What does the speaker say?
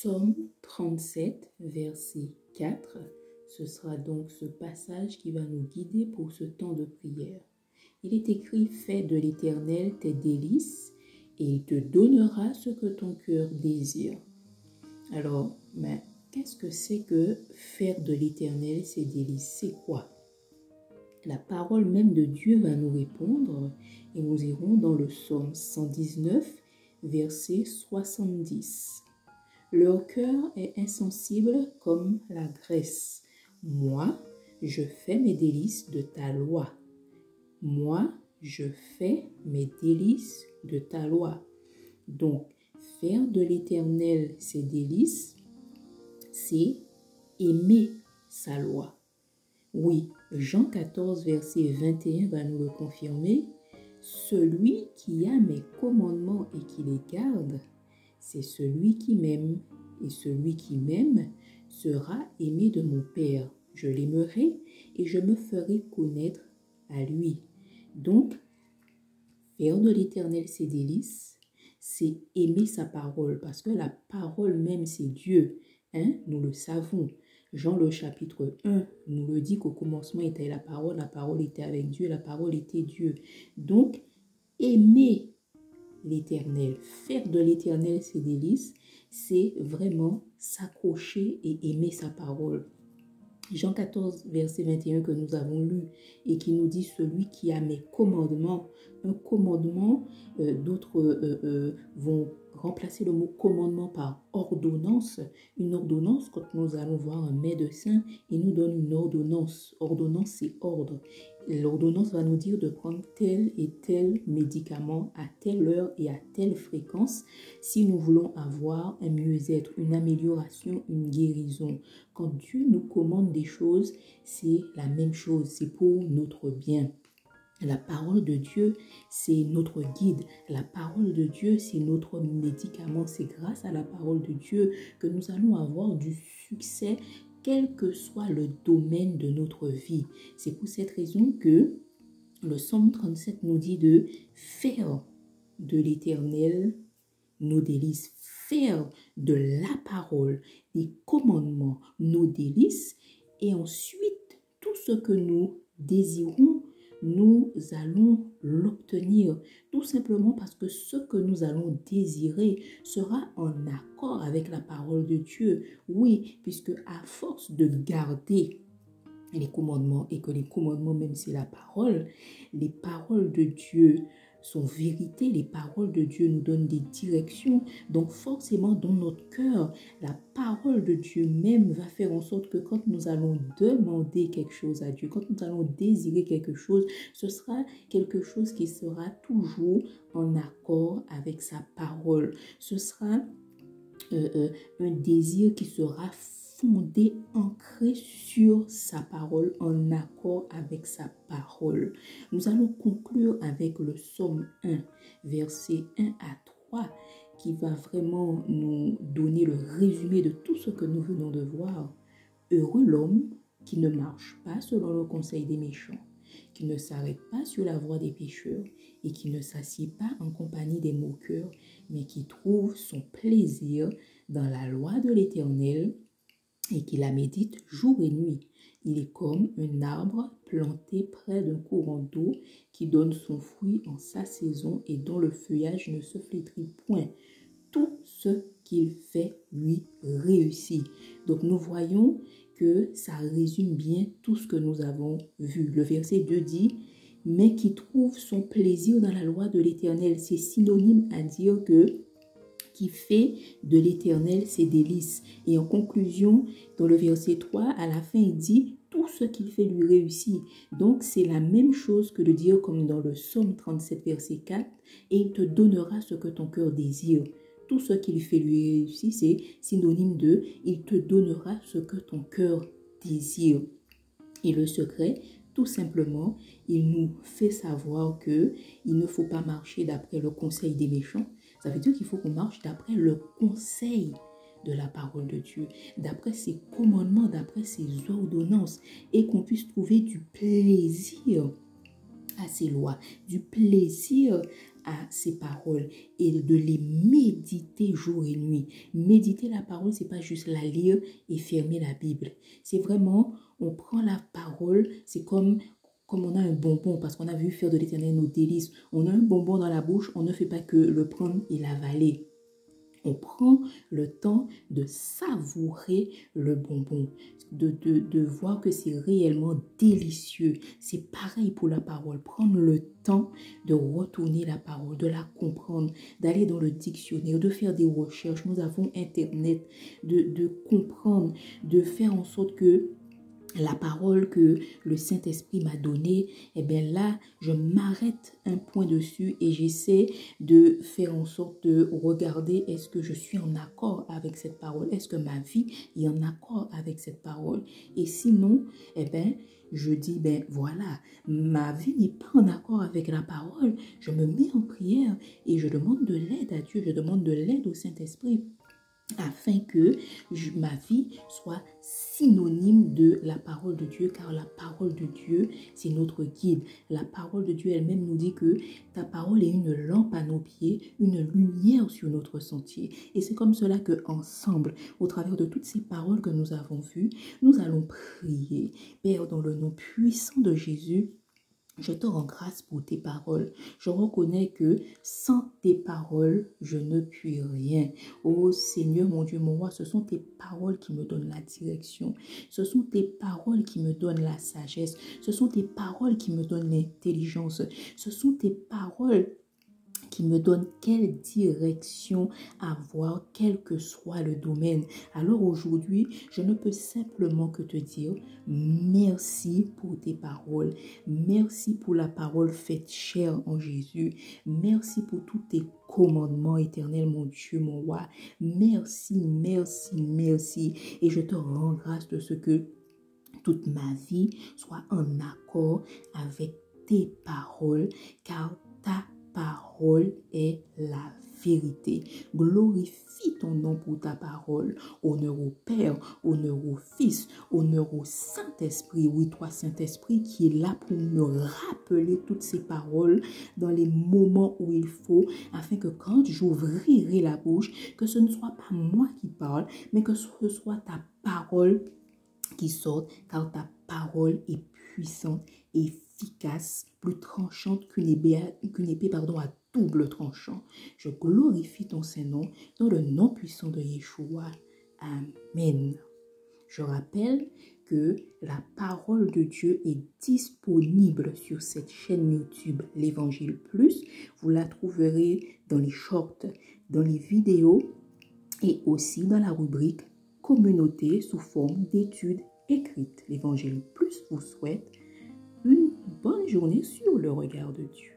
Psaume 37, verset 4. Ce sera donc ce passage qui va nous guider pour ce temps de prière. Il est écrit: fais de l'Éternel tes délices et il te donnera ce que ton cœur désire. Alors, qu'est-ce que c'est que faire de l'Éternel ses délices? C'est quoi? La parole même de Dieu va nous répondre et nous irons dans le psaume 119, verset 70. Leur cœur est insensible comme la graisse. Moi, je fais mes délices de ta loi. Moi, je fais mes délices de ta loi. Donc, faire de l'Éternel ses délices, c'est aimer sa loi. Oui, Jean 14, verset 21 va nous le confirmer. Celui qui a mes commandements et qui les garde, c'est celui qui m'aime, et celui qui m'aime sera aimé de mon Père. Je l'aimerai et je me ferai connaître à lui. Donc, faire de l'Éternel ses délices, c'est aimer sa parole, parce que la parole même, c'est Dieu. Nous le savons. Jean le chapitre 1 nous le dit qu'au commencement était la parole était avec Dieu, la parole était Dieu. Donc, aimer l'Éternel, faire de l'Éternel ses délices, c'est vraiment s'accrocher et aimer sa parole. Jean 14, verset 21 que nous avons lu et qui nous dit: celui qui a mes commandements. Un commandement, d'autres vont remplacer le mot commandement par ordonnance. Une ordonnance, quand nous allons voir un médecin, il nous donne une ordonnance. Ordonnance, c'est ordre. L'ordonnance va nous dire de prendre tel et tel médicament à telle heure et à telle fréquence si nous voulons avoir un mieux-être, une amélioration, une guérison. Quand Dieu nous commande des choses, c'est la même chose, c'est pour notre bien. La parole de Dieu, c'est notre guide. La parole de Dieu, c'est notre médicament. C'est grâce à la parole de Dieu que nous allons avoir du succès, quel que soit le domaine de notre vie. C'est pour cette raison que le psaume 37 nous dit de faire de l'Éternel nos délices, faire de la parole, des commandements, nos délices, et ensuite, tout ce que nous désirons, nous allons l'obtenir, tout simplement parce que ce que nous allons désirer sera en accord avec la parole de Dieu. Oui, puisque à force de garder les commandements, et que les commandements même c'est la parole, les paroles de Dieu sont vérité, les paroles de Dieu nous donnent des directions. Donc forcément dans notre cœur, la parole de Dieu même va faire en sorte que quand nous allons demander quelque chose à Dieu, quand nous allons désirer quelque chose, ce sera quelque chose qui sera toujours en accord avec sa parole. Ce sera un désir qui sera fondé, ancré sur sa parole, en accord avec sa parole. Nous allons conclure avec le psaume 1, versets 1 à 3, qui va vraiment nous donner le résumé de tout ce que nous venons de voir. Heureux l'homme qui ne marche pas selon le conseil des méchants, qui ne s'arrête pas sur la voie des pécheurs et qui ne s'assied pas en compagnie des moqueurs, mais qui trouve son plaisir dans la loi de l'Éternel et qui la médite jour et nuit. Il est comme un arbre planté près d'un courant d'eau qui donne son fruit en sa saison et dont le feuillage ne se flétrit point. Tout ce qu'il fait lui réussit. Donc nous voyons que ça résume bien tout ce que nous avons vu. Le verset 2 dit: mais qui trouve son plaisir dans la loi de l'Éternel. C'est synonyme à dire que qui fait de l'Éternel ses délices. Et en conclusion, dans le verset 3, à la fin, il dit: tout ce qu'il fait lui réussit. Donc, c'est la même chose que de dire, comme dans le psaume 37, verset 4, et il te donnera ce que ton cœur désire. Tout ce qu'il fait lui réussit, c'est synonyme de il te donnera ce que ton cœur désire. Et le secret, tout simplement, il nous fait savoir que il ne faut pas marcher d'après le conseil des méchants. Ça veut dire qu'il faut qu'on marche d'après le conseil de la parole de Dieu, d'après ses commandements, d'après ses ordonnances, et qu'on puisse trouver du plaisir à ses lois, du plaisir à ces paroles et de les méditer jour et nuit. Méditer la parole, c'est pas juste la lire et fermer la Bible. C'est vraiment, on prend la parole, c'est comme on a un bonbon, parce qu'on a vu faire de l'Éternel nos délices. On a un bonbon dans la bouche, on ne fait pas que le prendre et l'avaler. On prend le temps de savourer le bonbon, de voir que c'est réellement délicieux. C'est pareil pour la parole. Prendre le temps de retourner la parole, de la comprendre, d'aller dans le dictionnaire, de faire des recherches. Nous avons Internet, de comprendre, de faire en sorte que la parole que le Saint-Esprit m'a donnée, eh bien là, je m'arrête un point dessus et j'essaie de faire en sorte de regarder est-ce que je suis en accord avec cette parole, est-ce que ma vie est en accord avec cette parole. Et sinon, eh bien, je dis, ben voilà, ma vie n'est pas en accord avec la parole. Je me mets en prière et je demande de l'aide à Dieu, je demande de l'aide au Saint-Esprit, afin que ma vie soit synonyme de la parole de Dieu, car la parole de Dieu, c'est notre guide. La parole de Dieu elle-même nous dit que ta parole est une lampe à nos pieds, une lumière sur notre sentier. Et c'est comme cela que ensemble, au travers de toutes ces paroles que nous avons vues, nous allons prier. Père, dans le nom puissant de Jésus, je te rends grâce pour tes paroles. Je reconnais que sans tes paroles, je ne puis rien. Oh Seigneur, mon Dieu, mon roi, ce sont tes paroles qui me donnent la direction. Ce sont tes paroles qui me donnent la sagesse. Ce sont tes paroles qui me donnent l'intelligence. Ce sont tes paroles qui me donne quelle direction avoir, quel que soit le domaine. Alors aujourd'hui, je ne peux simplement que te dire merci pour tes paroles. Merci pour la parole faite chair en Jésus. Merci pour tous tes commandements éternels, mon Dieu, mon roi. Merci, merci, merci. Et je te rends grâce de ce que toute ma vie soit en accord avec tes paroles, car ta parole est la vérité. Glorifie ton nom pour ta parole. Honneur au Père, honneur au Fils, honneur au Saint-Esprit. Oui, toi, Saint-Esprit, qui est là pour me rappeler toutes ces paroles dans les moments où il faut, afin que quand j'ouvrirai la bouche, que ce ne soit pas moi qui parle, mais que ce soit ta parole qui sorte, car ta parole est puissante, efficace, plus tranchante qu'une épée, à double tranchant. Je glorifie ton Saint-Nom dans le nom puissant de Yeshua. Amen. Je rappelle que la parole de Dieu est disponible sur cette chaîne YouTube, l'Évangile Plus. Vous la trouverez dans les shorts, dans les vidéos et aussi dans la rubrique communauté sous forme d'études écrites. L'Évangile Plus vous souhaite une bonne journée sur le regard de Dieu.